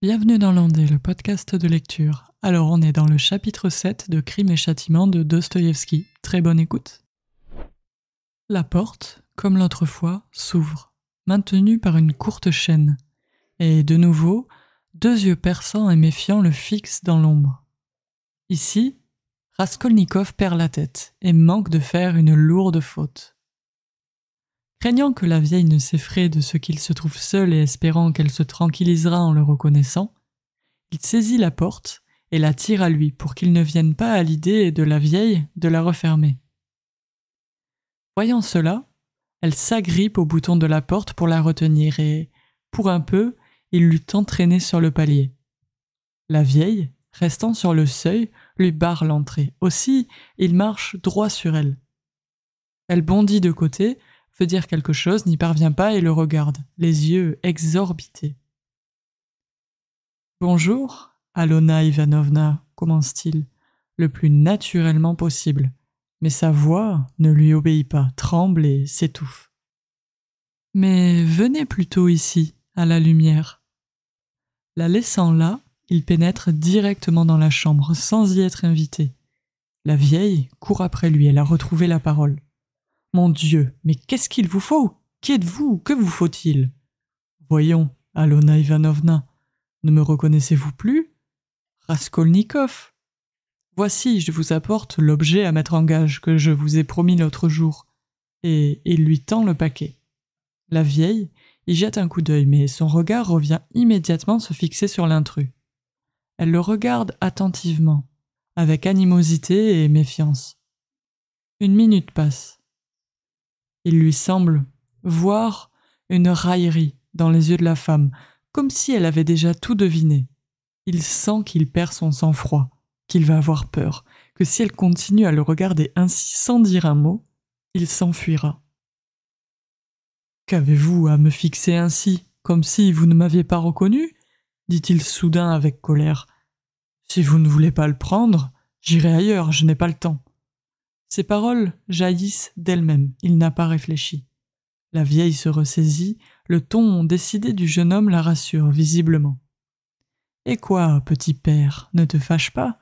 Bienvenue dans l'Andé, le podcast de lecture. Alors on est dans le chapitre 7 de Crime et Châtiment de Dostoïevski. Très bonne écoute. La porte, comme l'autre fois, s'ouvre, maintenue par une courte chaîne. Et de nouveau, deux yeux perçants et méfiants le fixent dans l'ombre. Ici, Raskolnikov perd la tête et manque de faire une lourde faute. Craignant que la vieille ne s'effraie de ce qu'il se trouve seul et espérant qu'elle se tranquillisera en le reconnaissant, il saisit la porte et la tire à lui pour qu'il ne vienne pas à l'idée de la vieille de la refermer. Voyant cela, elle s'agrippe au bouton de la porte pour la retenir et, pour un peu, il l'eût entraînée sur le palier. La vieille, restant sur le seuil, lui barre l'entrée. Aussi, il marche droit sur elle. Elle bondit de côté, veut dire quelque chose, n'y parvient pas et le regarde, les yeux exorbités. « Bonjour, Alona Ivanovna, commence-t-il, le plus naturellement possible, mais sa voix ne lui obéit pas, tremble et s'étouffe. « Mais venez plutôt ici, à la lumière. » La laissant là, il pénètre directement dans la chambre, sans y être invité. La vieille court après lui, elle a retrouvé la parole. « Mon Dieu, mais qu'est-ce qu'il vous faut ? Qui êtes-vous ? Que vous faut-il ? » ?»« Voyons, Alona Ivanovna, ne me reconnaissez-vous plus ? Raskolnikov. Voici, je vous apporte l'objet à mettre en gage que je vous ai promis l'autre jour. » Et il lui tend le paquet. La vieille y jette un coup d'œil, mais son regard revient immédiatement se fixer sur l'intrus. Elle le regarde attentivement, avec animosité et méfiance. Une minute passe. Il lui semble voir une raillerie dans les yeux de la femme, comme si elle avait déjà tout deviné. Il sent qu'il perd son sang-froid, qu'il va avoir peur, que si elle continue à le regarder ainsi sans dire un mot, il s'enfuira. « Qu'avez-vous à me fixer ainsi, comme si vous ne m'aviez pas reconnu ?» dit-il soudain avec colère. « Si vous ne voulez pas le prendre, j'irai ailleurs, je n'ai pas le temps. » Ces paroles jaillissent d'elles-mêmes, il n'a pas réfléchi. La vieille se ressaisit, le ton décidé du jeune homme la rassure visiblement. « Et quoi, petit père, ne te fâche pas ?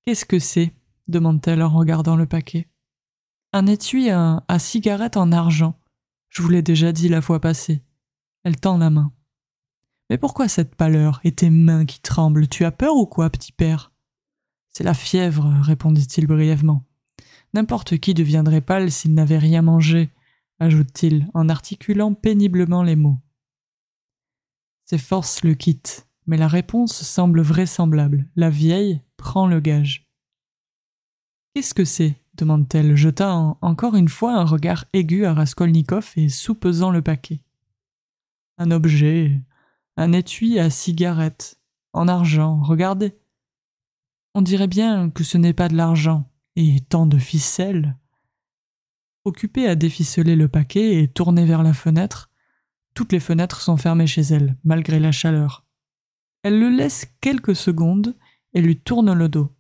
Qu'est-ce que c'est ?» demande-t-elle en regardant le paquet. « Un étui à cigarette en argent. Je vous l'ai déjà dit la fois passée. » Elle tend la main. « Mais pourquoi cette pâleur et tes mains qui tremblent ? Tu as peur ou quoi, petit père ? » ?»« C'est la fièvre, » répondit-il brièvement. « N'importe qui deviendrait pâle s'il n'avait rien mangé, » ajoute-t-il en articulant péniblement les mots. Ses forces le quittent, mais la réponse semble vraisemblable. La vieille prend le gage. « Qu'est-ce que c'est ?» demande-t-elle, jetant encore une fois un regard aigu à Raskolnikov et soupesant le paquet. « Un objet, un étui à cigarette, en argent, regardez. On dirait bien que ce n'est pas de l'argent, et tant de ficelles. » Occupée à déficeler le paquet et tournée vers la fenêtre, toutes les fenêtres sont fermées chez elle, malgré la chaleur. Elle le laisse quelques secondes et lui tourne le dos.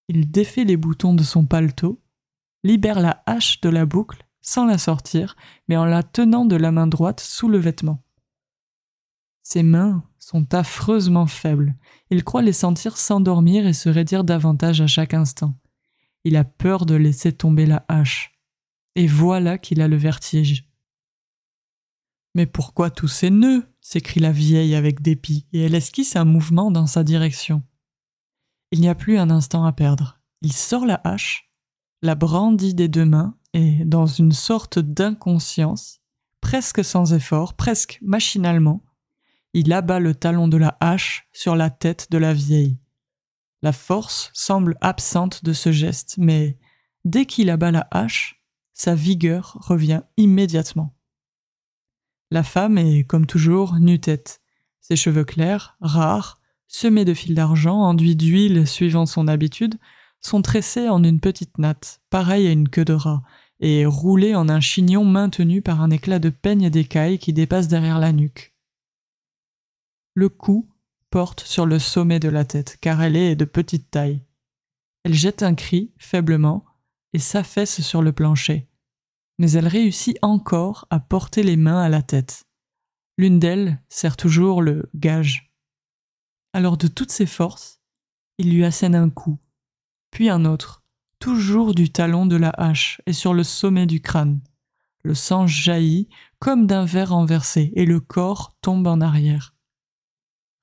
Il défait les boutons de son paletot, libère la hache de la boucle sans la sortir, mais en la tenant de la main droite sous le vêtement. Ses mains sont affreusement faibles. Il croit les sentir s'endormir et se raidir davantage à chaque instant. Il a peur de laisser tomber la hache. Et voilà qu'il a le vertige. « Mais pourquoi tous ces nœuds ?» s'écrie la vieille avec dépit, et elle esquisse un mouvement dans sa direction. Il n'y a plus un instant à perdre. Il sort la hache, la brandit des deux mains, et, dans une sorte d'inconscience, presque sans effort, presque machinalement, il abat le talon de la hache sur la tête de la vieille. La force semble absente de ce geste, mais dès qu'il abat la hache, sa vigueur revient immédiatement. La femme est, comme toujours, nu-tête. Ses cheveux clairs, rares, semés de fils d'argent, enduits d'huile suivant son habitude, sont tressés en une petite natte, pareille à une queue de rat, et roulés en un chignon maintenu par un éclat de peigne d'écaille qui dépasse derrière la nuque. Le cou porte sur le sommet de la tête, car elle est de petite taille. Elle jette un cri, faiblement, et s'affaisse sur le plancher. Mais elle réussit encore à porter les mains à la tête. L'une d'elles serre toujours le gage. Alors de toutes ses forces, il lui assène un coup, puis un autre, toujours du talon de la hache et sur le sommet du crâne. Le sang jaillit comme d'un verre renversé et le corps tombe en arrière.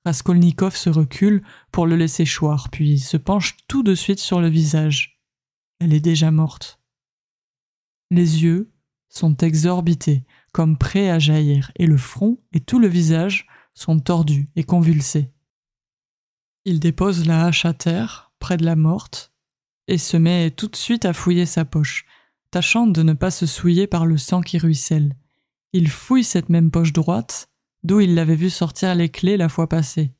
Raskolnikov se recule pour le laisser choir, puis se penche tout de suite sur le visage. Elle est déjà morte. Les yeux sont exorbités, comme prêts à jaillir, et le front et tout le visage sont tordus et convulsés. Il dépose la hache à terre, près de la morte, et se met tout de suite à fouiller sa poche, tâchant de ne pas se souiller par le sang qui ruisselle. Il fouille cette même poche droite, d'où il l'avait vu sortir les clés la fois passée.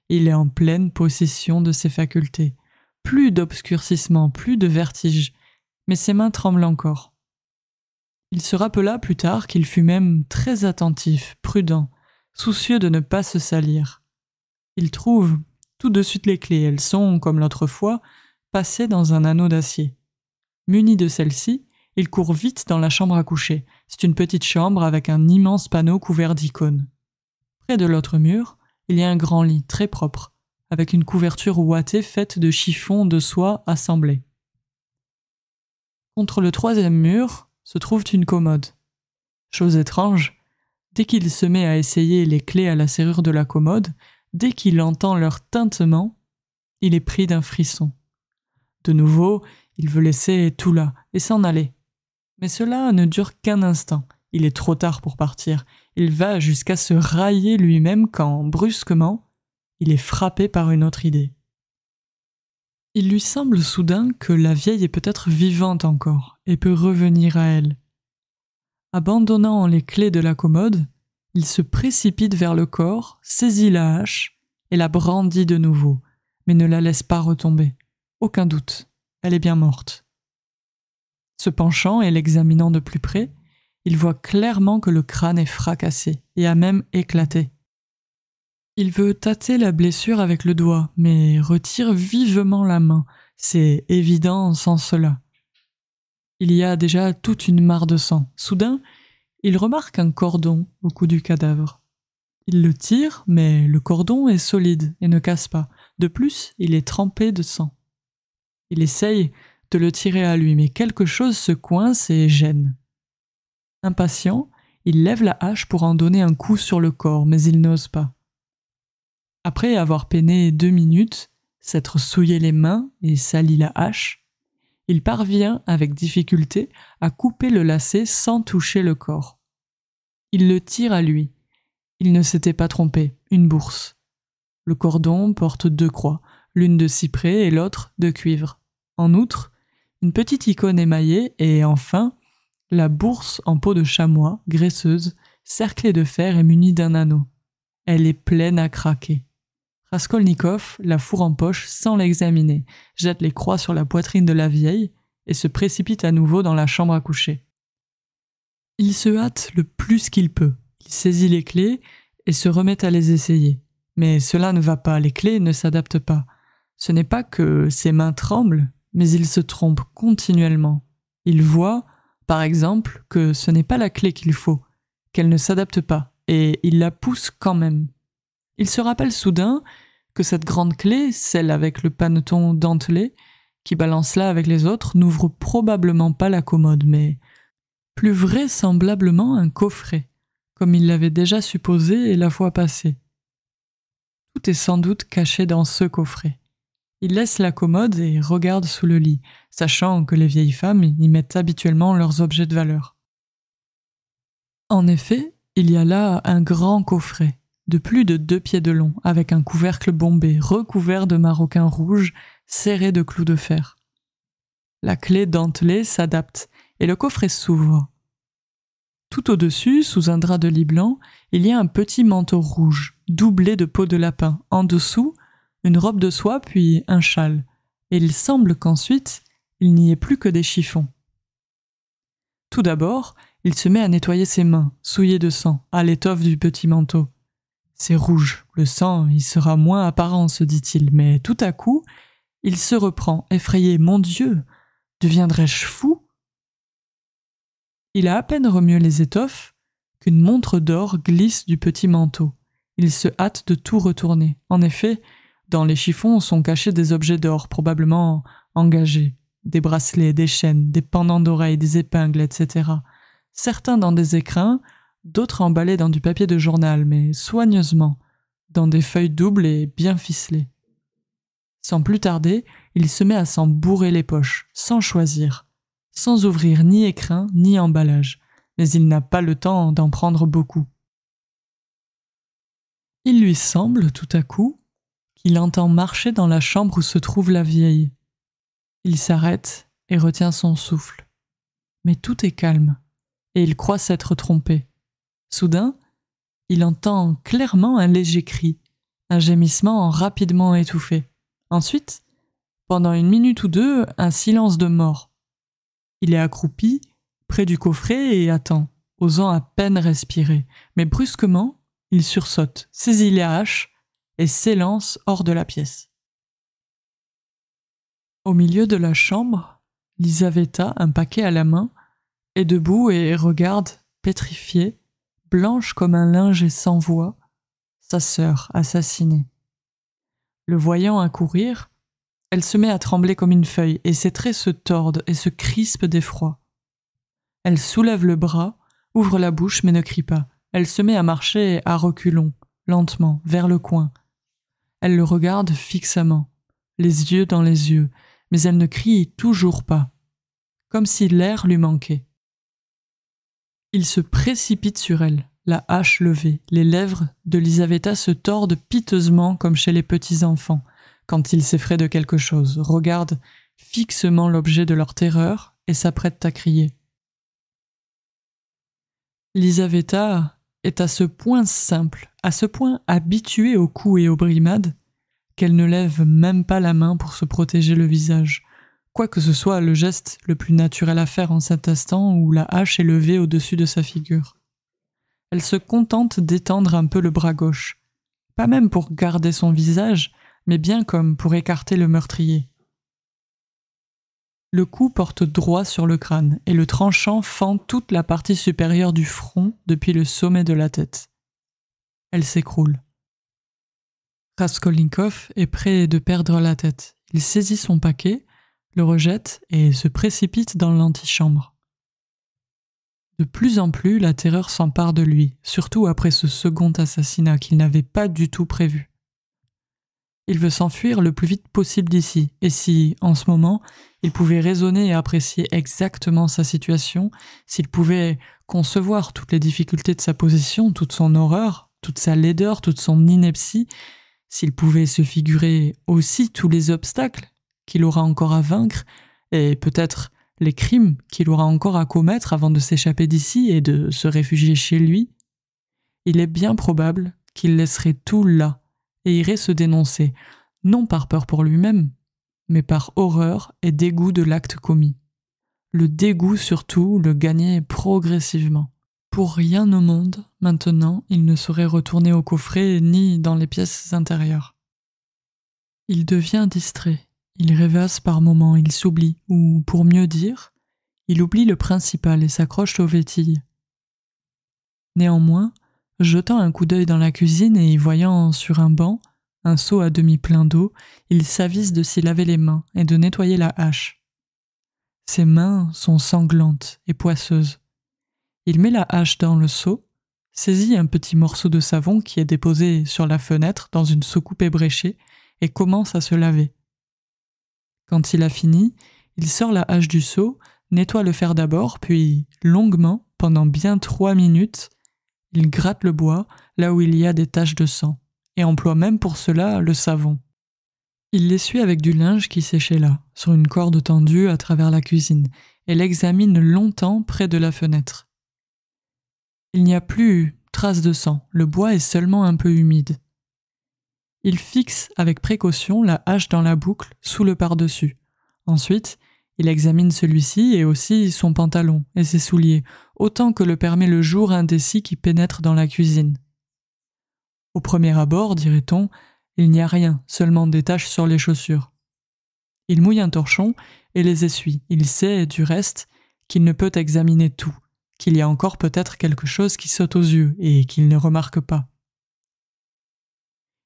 Il est en pleine possession de ses facultés. Plus d'obscurcissement, plus de vertige, mais ses mains tremblent encore. Il se rappela plus tard qu'il fut même très attentif, prudent, soucieux de ne pas se salir. Il trouve tout de suite les clés. Elles sont, comme l'autre fois, passées dans un anneau d'acier. Muni de celle-ci, il court vite dans la chambre à coucher. C'est une petite chambre avec un immense panneau couvert d'icônes. Près de l'autre mur, il y a un grand lit très propre, avec une couverture ouatée faite de chiffons de soie assemblés. Contre le troisième mur se trouve une commode. Chose étrange, dès qu'il se met à essayer les clés à la serrure de la commode, dès qu'il entend leur tintement, il est pris d'un frisson. De nouveau, il veut laisser tout là et s'en aller. Mais cela ne dure qu'un instant. Il est trop tard pour partir. Il va jusqu'à se railler lui-même quand, brusquement, il est frappé par une autre idée. Il lui semble soudain que la vieille est peut-être vivante encore et peut revenir à elle. Abandonnant les clés de la commode, il se précipite vers le corps, saisit la hache et la brandit de nouveau, mais ne la laisse pas retomber. Aucun doute, elle est bien morte. Se penchant et l'examinant de plus près, il voit clairement que le crâne est fracassé et a même éclaté. Il veut tâter la blessure avec le doigt, mais retire vivement la main. C'est évident sans cela. Il y a déjà toute une mare de sang. Soudain, il remarque un cordon au cou du cadavre. Il le tire, mais le cordon est solide et ne casse pas. De plus, il est trempé de sang. Il essaye de le tirer à lui, mais quelque chose se coince et gêne. Impatient, il lève la hache pour en donner un coup sur le corps, mais il n'ose pas. Après avoir peiné 2 minutes, s'être souillé les mains et sali la hache, il parvient avec difficulté à couper le lacet sans toucher le corps. Il le tire à lui. Il ne s'était pas trompé, une bourse. Le cordon porte 2 croix, l'une de cyprès et l'autre de cuivre. En outre, une petite icône émaillée et enfin, la bourse en peau de chamois, graisseuse, cerclée de fer et munie d'un anneau. Elle est pleine à craquer. Raskolnikov la fourre en poche sans l'examiner, jette les croix sur la poitrine de la vieille et se précipite à nouveau dans la chambre à coucher. Il se hâte le plus qu'il peut. Il saisit les clés et se remet à les essayer. Mais cela ne va pas, les clés ne s'adaptent pas. Ce n'est pas que ses mains tremblent, mais il se trompe continuellement. Il voit, par exemple, que ce n'est pas la clé qu'il faut, qu'elle ne s'adapte pas, et il la pousse quand même. Il se rappelle soudain que cette grande clé, celle avec le paneton dentelé, qui balance là avec les autres, n'ouvre probablement pas la commode, mais plus vraisemblablement un coffret, comme il l'avait déjà supposé la fois passée. Tout est sans doute caché dans ce coffret. Il laisse la commode et regarde sous le lit, sachant que les vieilles femmes y mettent habituellement leurs objets de valeur. En effet, il y a là un grand coffret, de plus de 2 pieds de long, avec un couvercle bombé, recouvert de maroquin rouge, serré de clous de fer. La clé dentelée s'adapte, et le coffret s'ouvre. Tout au-dessus, sous un drap de lit blanc, il y a un petit manteau rouge, doublé de peau de lapin. En dessous, une robe de soie puis un châle, et il semble qu'ensuite, il n'y ait plus que des chiffons. Tout d'abord, il se met à nettoyer ses mains, souillées de sang, à l'étoffe du petit manteau. C'est rouge, le sang y sera moins apparent, se dit-il, mais tout à coup, il se reprend, effrayé. Mon Dieu, deviendrais-je fou ? Il a à peine remué les étoffes qu'une montre d'or glisse du petit manteau, il se hâte de tout retourner. En effet, dans les chiffons sont cachés des objets d'or, probablement engagés, des bracelets, des chaînes, des pendants d'oreilles, des épingles, etc. Certains dans des écrins, d'autres emballés dans du papier de journal, mais soigneusement, dans des feuilles doubles et bien ficelées. Sans plus tarder, il se met à s'en bourrer les poches, sans choisir, sans ouvrir ni écrin ni emballage, mais il n'a pas le temps d'en prendre beaucoup. Il lui semble, tout à coup, qu'il entend marcher dans la chambre où se trouve la vieille. Il s'arrête et retient son souffle. Mais tout est calme, et il croit s'être trompé. Soudain, il entend clairement un léger cri, un gémissement rapidement étouffé. Ensuite, pendant 1 minute ou 2, un silence de mort. Il est accroupi, près du coffret et attend, osant à peine respirer. Mais brusquement, il sursaute, saisit la hache et s'élance hors de la pièce. Au milieu de la chambre, Lisaveta, un paquet à la main, est debout et regarde, pétrifiée, blanche comme un linge et sans voix, sa sœur assassinée. Le voyant accourir, elle se met à trembler comme une feuille et ses traits se tordent et se crispent d'effroi. Elle soulève le bras, ouvre la bouche mais ne crie pas. Elle se met à marcher à reculons, lentement, vers le coin. Elle le regarde fixement, les yeux dans les yeux, mais elle ne crie toujours pas, comme si l'air lui manquait. Il se précipite sur elle, la hache levée. Les lèvres de Lisaveta se tordent piteusement comme chez les petits-enfants, quand ils s'effraient de quelque chose, regardent fixement l'objet de leur terreur et s'apprêtent à crier. Lisaveta est à ce point simple, à ce point habituée aux coups et aux brimades, qu'elle ne lève même pas la main pour se protéger le visage, quoi que ce soit le geste le plus naturel à faire en cet instant où la hache est levée au-dessus de sa figure. Elle se contente d'étendre un peu le bras gauche, pas même pour garder son visage, mais bien comme pour écarter le meurtrier. Le coup porte droit sur le crâne et le tranchant fend toute la partie supérieure du front depuis le sommet de la tête. Elle s'écroule. Raskolnikov est près de perdre la tête. Il saisit son paquet, le rejette et se précipite dans l'antichambre. De plus en plus, la terreur s'empare de lui, surtout après ce second assassinat qu'il n'avait pas du tout prévu. Il veut s'enfuir le plus vite possible d'ici, et si, en ce moment, il pouvait raisonner et apprécier exactement sa situation, s'il pouvait concevoir toutes les difficultés de sa position, toute son horreur, toute sa laideur, toute son ineptie, s'il pouvait se figurer aussi tous les obstacles qu'il aura encore à vaincre, et peut-être les crimes qu'il aura encore à commettre avant de s'échapper d'ici et de se réfugier chez lui, il est bien probable qu'il laisserait tout là et irait se dénoncer, non par peur pour lui-même, mais par horreur et dégoût de l'acte commis. Le dégoût surtout le gagnait progressivement. Pour rien au monde, maintenant, il ne saurait retourner au coffret ni dans les pièces intérieures. Il devient distrait, il rêvasse par moments, il s'oublie, ou pour mieux dire, il oublie le principal et s'accroche aux vétilles. Néanmoins, jetant un coup d'œil dans la cuisine et y voyant sur un banc un seau à demi plein d'eau, il s'avise de s'y laver les mains et de nettoyer la hache. Ses mains sont sanglantes et poisseuses. Il met la hache dans le seau, saisit un petit morceau de savon qui est déposé sur la fenêtre dans une soucoupe ébréchée et commence à se laver. Quand il a fini, il sort la hache du seau, nettoie le fer d'abord, puis, longuement, pendant bien 3 minutes, il gratte le bois là où il y a des taches de sang, et emploie même pour cela le savon. Il l'essuie avec du linge qui séchait là, sur une corde tendue à travers la cuisine, et l'examine longtemps près de la fenêtre. Il n'y a plus trace de sang, le bois est seulement un peu humide. Il fixe avec précaution la hache dans la boucle sous le par-dessus. Ensuite, il examine celui-ci et aussi son pantalon et ses souliers, autant que le permet le jour indécis qui pénètre dans la cuisine. Au premier abord, dirait-on, il n'y a rien, seulement des taches sur les chaussures. Il mouille un torchon et les essuie. Il sait, du reste, qu'il ne peut examiner tout, qu'il y a encore peut-être quelque chose qui saute aux yeux et qu'il ne remarque pas.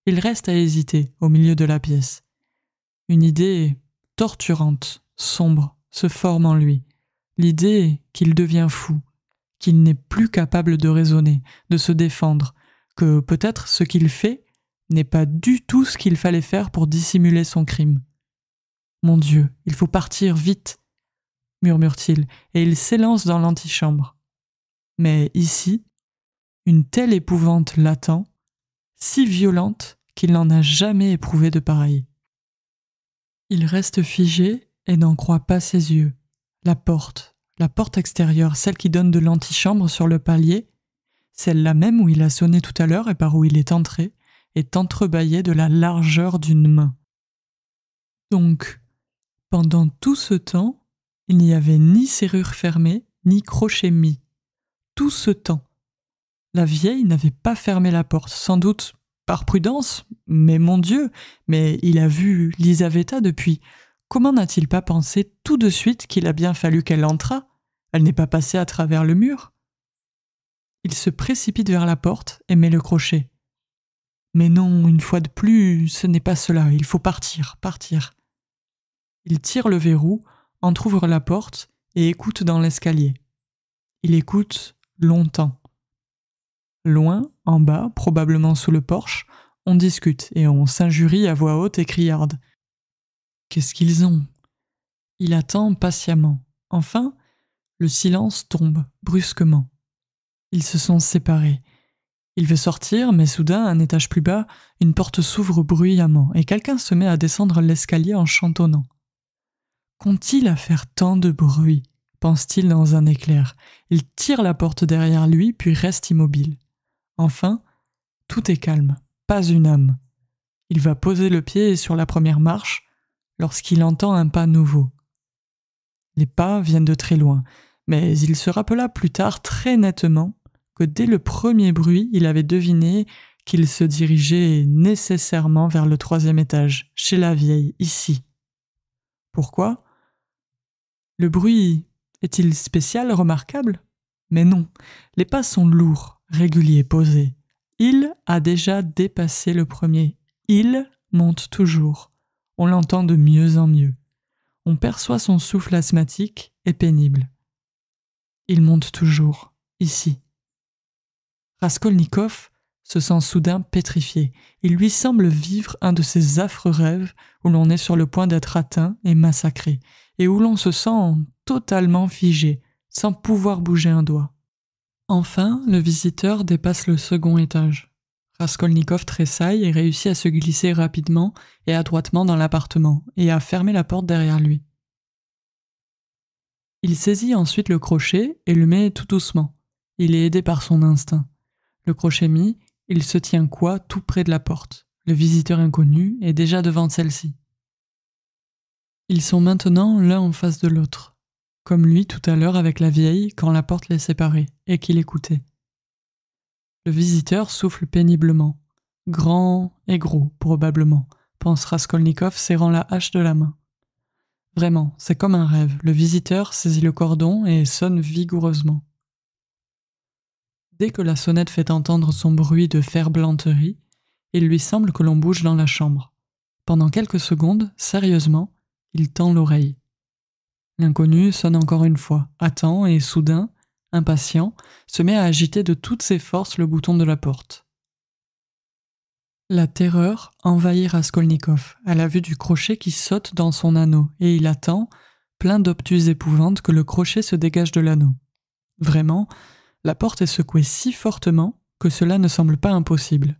il reste à hésiter au milieu de la pièce. Une idée torturante, sombre, se forme en lui. L'idée qu'il devient fou, qu'il n'est plus capable de raisonner, de se défendre, que peut-être ce qu'il fait n'est pas du tout ce qu'il fallait faire pour dissimuler son crime. « Mon Dieu, il faut partir vite !» murmure-t-il, et il s'élance dans l'antichambre. Mais ici, une telle épouvante l'attend, si violente qu'il n'en a jamais éprouvé de pareil. Il reste figé et n'en croit pas ses yeux. La porte extérieure, celle qui donne de l'antichambre sur le palier, celle-là même où il a sonné tout à l'heure et par où il est entré, est entrebâillée de la largeur d'une main. Donc, pendant tout ce temps, il n'y avait ni serrure fermée, ni crochet mis. Tout ce temps. La vieille n'avait pas fermé la porte, sans doute par prudence, mais mon Dieu, mais il a vu Lisaveta depuis. Comment n'a-t-il pas pensé tout de suite qu'il a bien fallu qu'elle entrât ? Elle n'est pas passée à travers le mur. Il se précipite vers la porte et met le crochet. Mais non, une fois de plus, ce n'est pas cela, il faut partir. Il tire le verrou, entr'ouvre la porte et écoute dans l'escalier. Il écoute longtemps. Loin, en bas, probablement sous le porche, on discute et on s'injurie à voix haute et criarde. Qu'est-ce qu'ils ont ? Il attend patiemment. Enfin, le silence tombe brusquement. Ils se sont séparés. Il veut sortir, mais soudain, un étage plus bas, une porte s'ouvre bruyamment et quelqu'un se met à descendre l'escalier en chantonnant. Qu'ont-ils à faire tant de bruit ? Pense-t-il dans un éclair. Il tire la porte derrière lui, puis reste immobile. Enfin, tout est calme, pas une âme. Il va poser le pied sur la première marche lorsqu'il entend un pas nouveau. Les pas viennent de très loin, mais il se rappela plus tard très nettement que dès le premier bruit, il avait deviné qu'il se dirigeait nécessairement vers le 3e étage, chez la vieille, ici. Pourquoi ? Le bruit est-il spécial, remarquable ? Mais non, les pas sont lourds, réguliers, posés. Il a déjà dépassé le premier. Il monte toujours. On l'entend de mieux en mieux. On perçoit son souffle asthmatique et pénible. Il monte toujours, ici. Raskolnikov se sent soudain pétrifié. Il lui semble vivre un de ces affreux rêves où l'on est sur le point d'être atteint et massacré, et où l'on se sent totalement figé, sans pouvoir bouger un doigt. Enfin, le visiteur dépasse le 2e étage. Raskolnikov tressaille et réussit à se glisser rapidement et adroitement dans l'appartement et à fermer la porte derrière lui. Il saisit ensuite le crochet et le met tout doucement. Il est aidé par son instinct. Le crochet mis, il se tient coi tout près de la porte. Le visiteur inconnu est déjà devant celle-ci. Ils sont maintenant l'un en face de l'autre, comme lui tout à l'heure avec la vieille quand la porte les séparait et qu'il écoutait. Le visiteur souffle péniblement, grand et gros probablement, pense Raskolnikov serrant la hache de la main. Vraiment, c'est comme un rêve. Le visiteur saisit le cordon et sonne vigoureusement. Dès que la sonnette fait entendre son bruit de ferblanterie, il lui semble que l'on bouge dans la chambre. Pendant quelques secondes, sérieusement, il tend l'oreille. L'inconnu sonne encore une fois, attend et soudain, impatient, se met à agiter de toutes ses forces le bouton de la porte. La terreur envahit Raskolnikov à la vue du crochet qui saute dans son anneau et il attend, plein d'obtuse épouvante, que le crochet se dégage de l'anneau. Vraiment, la porte est secouée si fortement que cela ne semble pas impossible.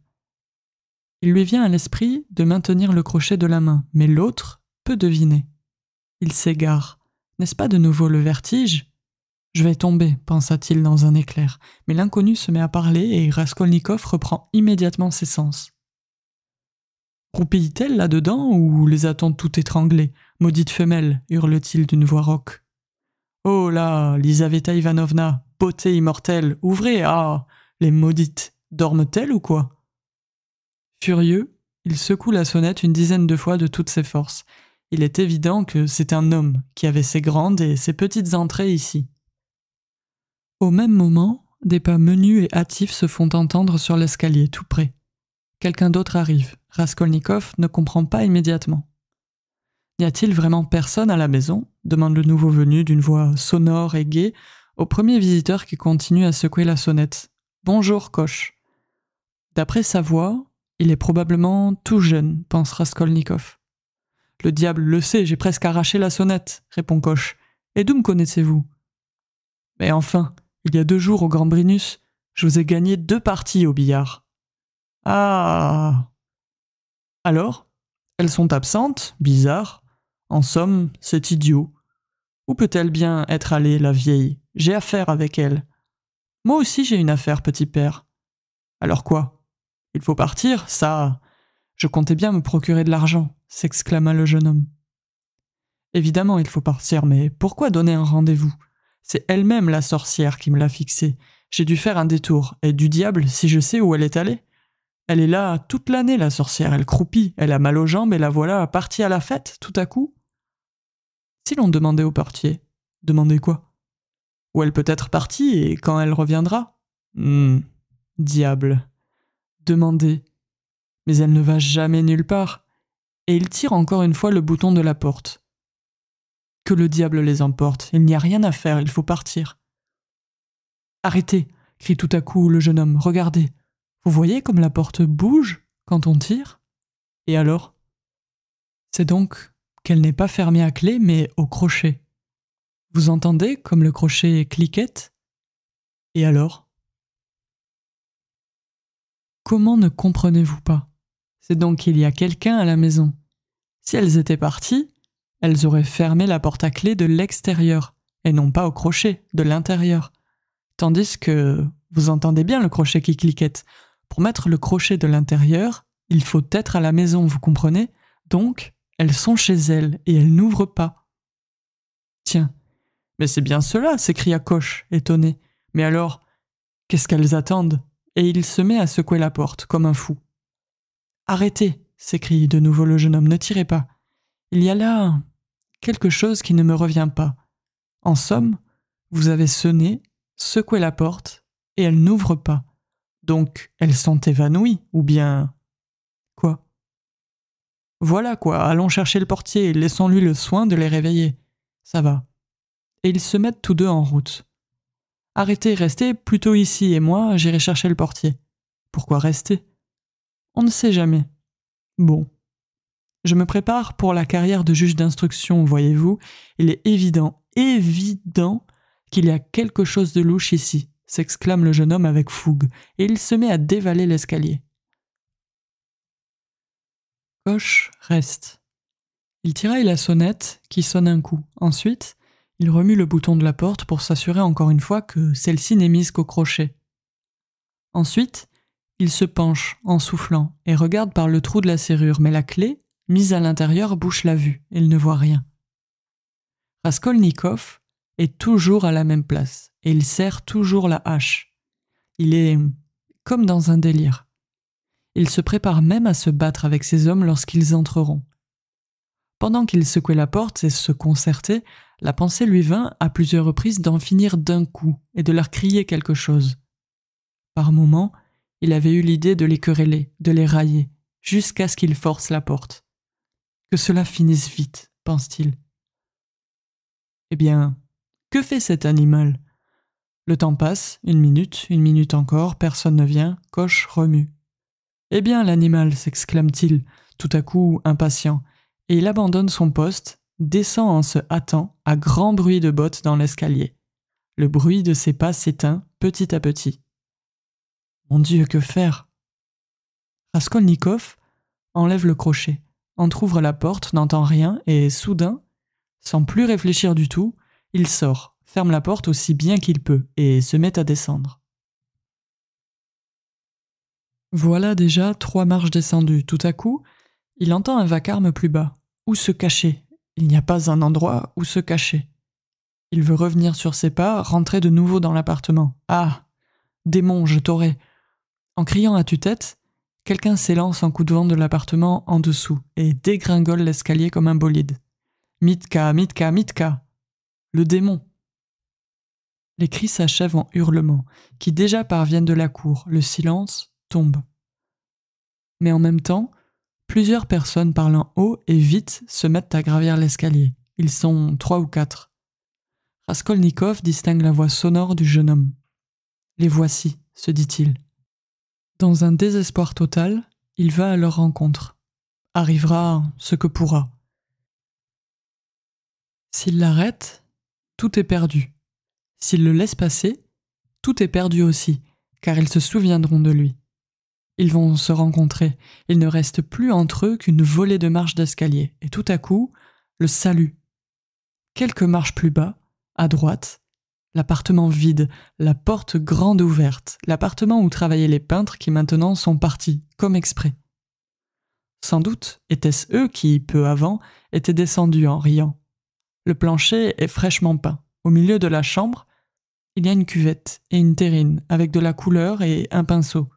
Il lui vient à l'esprit de maintenir le crochet de la main, mais l'autre peut deviner. Il s'égare. N'est-ce pas de nouveau le vertige ? Je vais tomber, pensa-t-il dans un éclair, mais l'inconnu se met à parler et Raskolnikov reprend immédiatement ses sens. Roupille-t-elle là-dedans ou les a-t-on toutes étranglées ? Maudite femelle, hurle-t-il d'une voix rauque. Oh là, Lisaveta Ivanovna, beauté immortelle, ouvrez, ah, les maudites, dorment-elles ou quoi ? Furieux, il secoue la sonnette une dizaine de fois de toutes ses forces. Il est évident que c'est un homme qui avait ses grandes et ses petites entrées ici. Au même moment, des pas menus et hâtifs se font entendre sur l'escalier tout près. quelqu'un d'autre arrive. Raskolnikov ne comprend pas immédiatement. « N'y a-t-il vraiment personne à la maison » demande le nouveau venu d'une voix sonore et gaie au premier visiteur qui continue à secouer la sonnette. « Bonjour, Coche. » D'après sa voix, il est probablement tout jeune, pense Raskolnikov. « Le diable le sait, j'ai presque arraché la sonnette, » répond Coche. « Et d'où me connaissez-vous ?»« Mais enfin, il y a 2 jours au Grand Brunus, je vous ai gagné 2 parties au billard. »« Ah !»« Alors ? Elles sont absentes ? Bizarre. En somme, c'est idiot. Où peut-elle bien être allée, la vieille ? J'ai affaire avec elle. »« Moi aussi j'ai une affaire, petit père. »« Alors quoi ? Il faut partir, ça. Je comptais bien me procurer de l'argent, » s'exclama le jeune homme. « Évidemment, il faut partir, mais pourquoi donner un rendez-vous ? C'est elle-même la sorcière qui me l'a fixé. J'ai dû faire un détour, et du diable si je sais où elle est allée. Elle est là toute l'année, la sorcière, elle croupit, elle a mal aux jambes, et la voilà partie à la fête, tout à coup. » Si l'on demandait au portier, demandez quoi ? Où elle peut être partie et quand elle reviendra ? Diable. Demandez. Mais elle ne va jamais nulle part. Et il tire encore une fois le bouton de la porte. Que le diable les emporte, il n'y a rien à faire, il faut partir. Arrêtez, crie tout à coup le jeune homme, regardez. Vous voyez comme la porte bouge quand on tire ? Et alors ? C'est donc qu'elle n'est pas fermée à clé, mais au crochet. Vous entendez comme le crochet cliquette ? Et alors ? Comment ne comprenez-vous pas ? C'est donc qu'il y a quelqu'un à la maison. Si elles étaient parties, elles auraient fermé la porte à clé de l'extérieur, et non pas au crochet, de l'intérieur. Tandis que, vous entendez bien le crochet qui cliquette. Pour mettre le crochet de l'intérieur, il faut être à la maison, vous comprenez ? Donc, elles sont chez elles, et elles n'ouvrent pas. Tiens, mais c'est bien cela, s'écria Coche, étonné. Mais alors, qu'est-ce qu'elles attendent ? Et il se met à secouer la porte, comme un fou. Arrêtez, s'écrie de nouveau le jeune homme, ne tirez pas. Il y a là quelque chose qui ne me revient pas. En somme, vous avez sonné, secoué la porte, et elles n'ouvrent pas. Donc, elles sont évanouies, ou bien... Quoi ? Voilà quoi, allons chercher le portier et laissons-lui le soin de les réveiller. Ça va. Et ils se mettent tous deux en route. Arrêtez, restez plutôt ici, et moi, j'irai chercher le portier. Pourquoi rester ? On ne sait jamais. Bon. Je me prépare pour la carrière de juge d'instruction, voyez-vous. Il est évident qu'il y a quelque chose de louche ici, s'exclame le jeune homme avec fougue, et il se met à dévaler l'escalier. Coche reste. Il tiraille la sonnette, qui sonne un coup. Ensuite, il remue le bouton de la porte pour s'assurer encore une fois que celle-ci n'est mise qu'au crochet. Ensuite, il se penche en soufflant et regarde par le trou de la serrure, mais la clé, mise à l'intérieur, bouche la vue. Il ne voit rien. Raskolnikov est toujours à la même place et il serre toujours la hache. Il est comme dans un délire. Il se prépare même à se battre avec ses hommes lorsqu'ils entreront. Pendant qu'il secouait la porte et se concertait, la pensée lui vint à plusieurs reprises d'en finir d'un coup et de leur crier quelque chose. Par moments, il avait eu l'idée de les quereller, de les railler, jusqu'à ce qu'ils forcent la porte. Que cela finisse vite, pense-t-il. Eh bien, que fait cet animal ? Le temps passe, une minute encore, personne ne vient, Coche remue. Eh bien, l'animal, s'exclame-t-il, tout à coup impatient, et il abandonne son poste, descend en se hâtant, à grand bruit de bottes dans l'escalier. Le bruit de ses pas s'éteint petit à petit. Mon Dieu, que faire ? Raskolnikov enlève le crochet, entr'ouvre la porte, n'entend rien, et soudain, sans plus réfléchir du tout, il sort, ferme la porte aussi bien qu'il peut, et se met à descendre. Voilà déjà 3 marches descendues. Tout à coup, il entend un vacarme plus bas. Où se cacher ? Il n'y a pas un endroit où se cacher. Il veut revenir sur ses pas, rentrer de nouveau dans l'appartement. Ah ! Démon, je t'aurai ! En criant à tue-tête, quelqu'un s'élance en coup de vent de l'appartement en dessous et dégringole l'escalier comme un bolide. Mitka, Mitka, Mitka ! Le démon ! Les cris s'achèvent en hurlements, qui déjà parviennent de la cour. Le silence tombe. Mais en même temps, plusieurs personnes parlant haut et vite se mettent à gravir l'escalier. Ils sont 3 ou 4. Raskolnikov distingue la voix sonore du jeune homme. « Les voici », se dit-il. Dans un désespoir total, il va à leur rencontre. Arrivera ce que pourra. S'il l'arrête, tout est perdu. S'il le laisse passer, tout est perdu aussi, car ils se souviendront de lui. Ils vont se rencontrer. Il ne reste plus entre eux qu'une volée de marches d'escalier. Et tout à coup, le salut. Quelques marches plus bas, à droite, l'appartement vide, la porte grande ouverte, l'appartement où travaillaient les peintres qui maintenant sont partis, comme exprès. Sans doute étaient-ce eux qui, peu avant, étaient descendus en riant. Le plancher est fraîchement peint. Au milieu de la chambre, il y a une cuvette et une terrine avec de la couleur et un pinceau.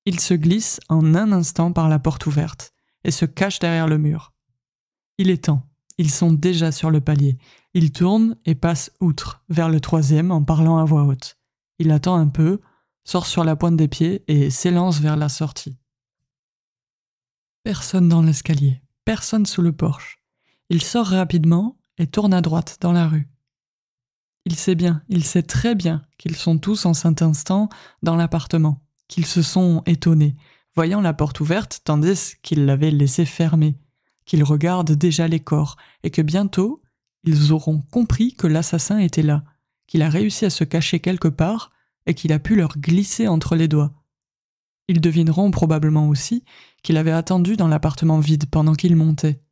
Il se glisse en un instant par la porte ouverte et se cache derrière le mur. Il est temps, ils sont déjà sur le palier. Il tourne et passe outre, vers le 3e en parlant à voix haute. Il attend un peu, sort sur la pointe des pieds et s'élance vers la sortie. Personne dans l'escalier, personne sous le porche. Il sort rapidement et tourne à droite dans la rue. Il sait très bien qu'ils sont tous en cet instant dans l'appartement, qu'ils se sont étonnés, voyant la porte ouverte tandis qu'il l'avait laissée fermée, qu'ils regardent déjà les corps et que bientôt ils auront compris que l'assassin était là, qu'il a réussi à se cacher quelque part et qu'il a pu leur glisser entre les doigts. Ils devineront probablement aussi qu'il avait attendu dans l'appartement vide pendant qu'il montait.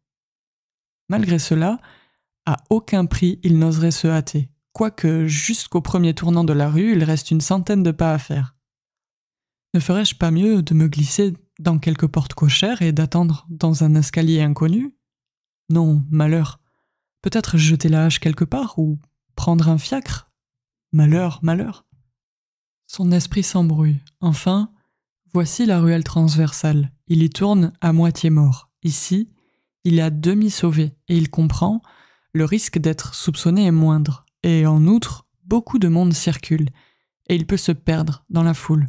Malgré cela, à aucun prix il n'oserait se hâter, quoique jusqu'au premier tournant de la rue il reste une centaine de pas à faire. Ne ferais-je pas mieux de me glisser dans quelque porte cochère et d'attendre dans un escalier inconnu ? Non, malheur. Peut-être jeter la hache quelque part ou prendre un fiacre ? Malheur, malheur. Son esprit s'embrouille. Enfin, voici la ruelle transversale. Il y tourne à moitié mort. Ici, il est à demi sauvé et il comprend le risque d'être soupçonné est moindre. Et en outre, beaucoup de monde circule et il peut se perdre dans la foule.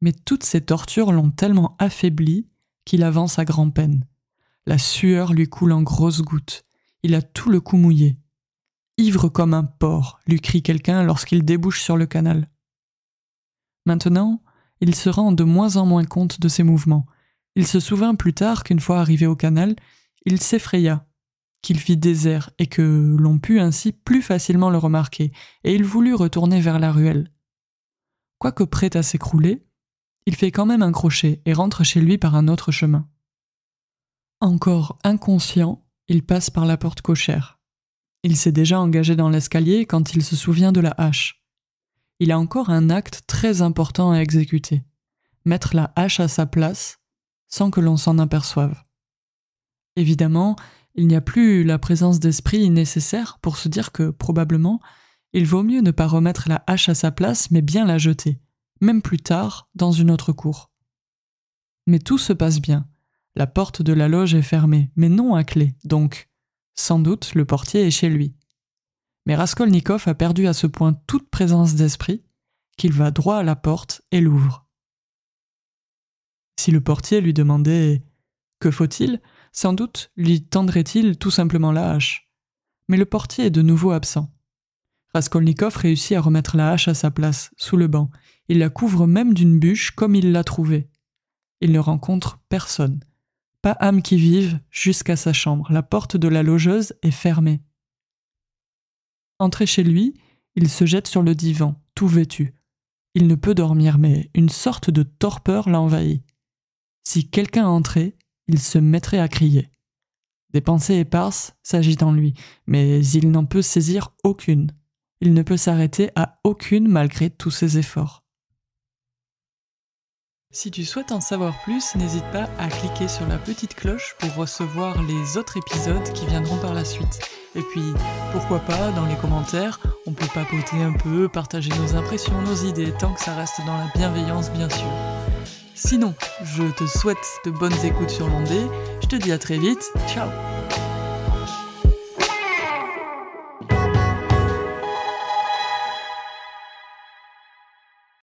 Mais toutes ces tortures l'ont tellement affaibli qu'il avance à grand-peine. La sueur lui coule en grosses gouttes. Il a tout le cou mouillé. « Ivre comme un porc », lui crie quelqu'un lorsqu'il débouche sur le canal. Maintenant, il se rend de moins en moins compte de ses mouvements. Il se souvint plus tard qu'une fois arrivé au canal, il s'effraya, qu'il fit désert et que l'on put ainsi plus facilement le remarquer, et il voulut retourner vers la ruelle. Quoique prêt à s'écrouler, il fait quand même un crochet et rentre chez lui par un autre chemin. Encore inconscient, il passe par la porte cochère. Il s'est déjà engagé dans l'escalier quand il se souvient de la hache. Il a encore un acte très important à exécuter, mettre la hache à sa place sans que l'on s'en aperçoive. Évidemment, il n'y a plus la présence d'esprit nécessaire pour se dire que, probablement, il vaut mieux ne pas remettre la hache à sa place mais bien la jeter, même plus tard, dans une autre cour. Mais tout se passe bien. La porte de la loge est fermée, mais non à clé, donc, sans doute, le portier est chez lui. Mais Raskolnikov a perdu à ce point toute présence d'esprit qu'il va droit à la porte et l'ouvre. Si le portier lui demandait « Que faut-il ?», sans doute lui tendrait-il tout simplement la hache. Mais le portier est de nouveau absent. Raskolnikov réussit à remettre la hache à sa place, sous le banc. Il la couvre même d'une bûche comme il l'a trouvée. Il ne rencontre personne. Pas âme qui vive jusqu'à sa chambre. La porte de la logeuse est fermée. Entré chez lui, il se jette sur le divan, tout vêtu. Il ne peut dormir, mais une sorte de torpeur l'envahit. Si quelqu'un entrait, il se mettrait à crier. Des pensées éparses s'agitent en lui, mais il n'en peut saisir aucune. Il ne peut s'arrêter à aucune malgré tous ses efforts. Si tu souhaites en savoir plus, n'hésite pas à cliquer sur la petite cloche pour recevoir les autres épisodes qui viendront par la suite. Et puis, pourquoi pas, dans les commentaires, on peut papoter un peu, partager nos impressions, nos idées, tant que ça reste dans la bienveillance bien sûr. Sinon, je te souhaite de bonnes écoutes sur l'ondée, je te dis à très vite, ciao!